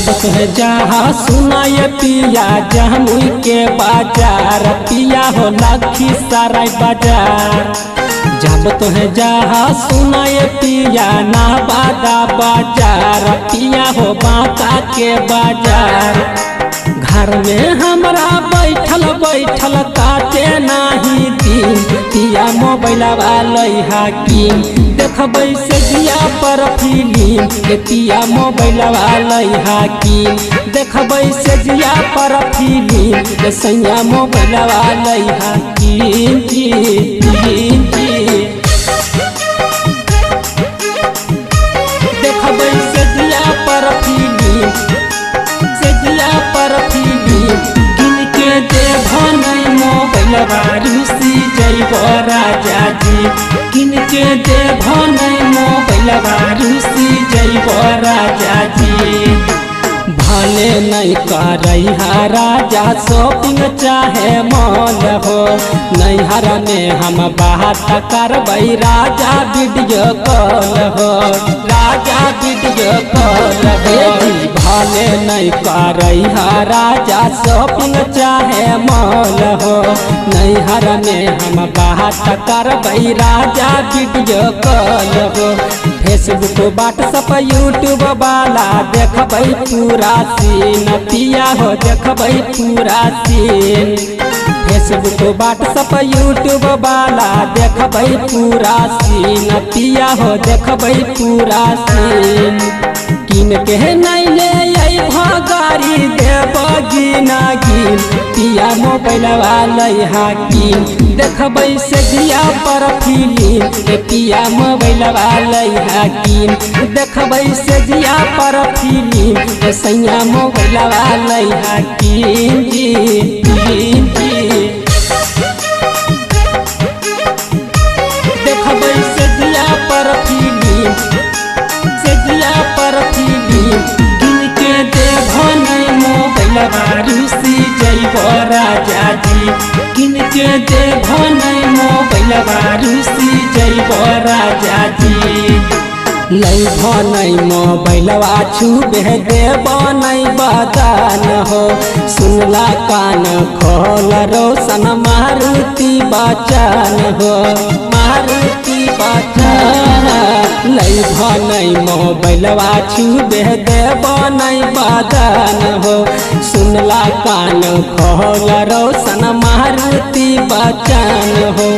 जब तुहे जहा सुनाए पिया जमुई के बाजार पिया हो लखीसराय बाजार। जब तुहे जहा सुनाए पिया नवादा बाजार पिया हो बांका के बाजार। घर में हमरा बैठल बैठल काटे नाही दिन पिया मोबाइल वाला की देखबै से जिया पर फिल्म पिया मोबाइल वाला की देखबै से जिया पर फिल्म सैया मोबाइल वाला की देखबै से जिया पर फिल्म से जिया पर फिल्म गिन के देव नहीं मोबाइल बारूसी जैब राजा जी गिन के देव नहीं मोबाइल बारूसी जैब राजा जी। भले नहीं करैहा राजा शॉपिंग चाहे मॉल हो नैहर में हम बात करबै राजा वीडियो कॉल हो राजा वीडियो कॉल हो। भले नहीं करैहा राजा शॉपिंग चाहे मॉल हो नैहर में हम बात करबै राजा वीडियो कॉल हो। फेसबुक व्हाट्सएप यूट्यूब वाला देखबै पूरा सीन पिया हो देखबै पूरा सीन। फेसबुक व्हाट्सएप यूट्यूब वाला देखबै पूरा सीन पिया हो देखबै पूरा सीन। किन के नहीं ले गाड़ी देव गिना गिन पिया मोबाइल वाला की देखबै से जिया पर फिल्म पिया मोबाइल वाला की देखबै से जिया पर फिल्म सैया मोबाइल वाला की देखबै से जिया पर फिल्म से जिया पर फिल्म गिन के देव नहीं मोबाइल बारूसी जैब राजा जी गिन के देव नहीं मोबाइल बारूसी जैब राजा जी। लैभ नहीं मोबाइल छुबे देव नहीं बदान हो सुनला कान खोल रोशन मारुति बचन हो मारुति बचन। लैभ नहीं मोबाइल छुबे देव नहीं बदान हो सुनला कान खोल रोशन मारुति बचन हो।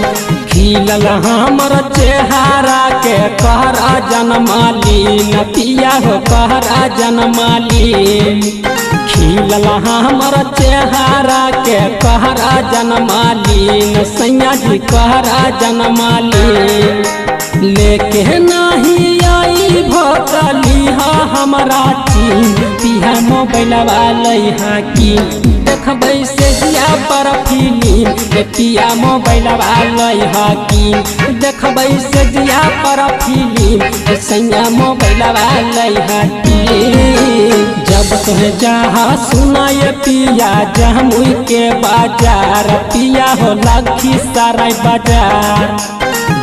खिलल हमर चेहरा के कहरा जनमालीन पिया हो कहरा जनमालीन। खिलल हमर चेहरा के कहरा जनमालीन सैया जी कहरा जनमालीन। लेके नहीं आई भोकली हमरा चीन पिया मोबाइल वाला की देखबै से जिया पर फिल्म पिया मोबाइल वाला की देखबै से जिया पर फिल्म सैया मोबाइल वाला की। जब तुहे जहा सुनाए पिया जमुई के बाजार पिया हो लखीसराय बाजार।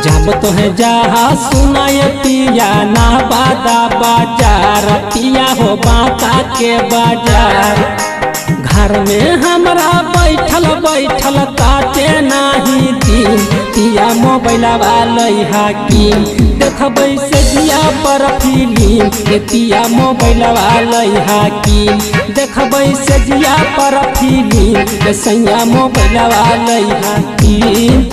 जब तुहे जहा सुनाए पिया नवादा बाजार पिया हो बांका के बाजार। घर में हमरा बैठल बैठल काटे नाही दिन पिया मोबाइल वाला की देखबै से जिया पर फिल्म पिया मोबाइल वाला की देखबै से जिया पर फिल्म सैया मोबाइल वाला की।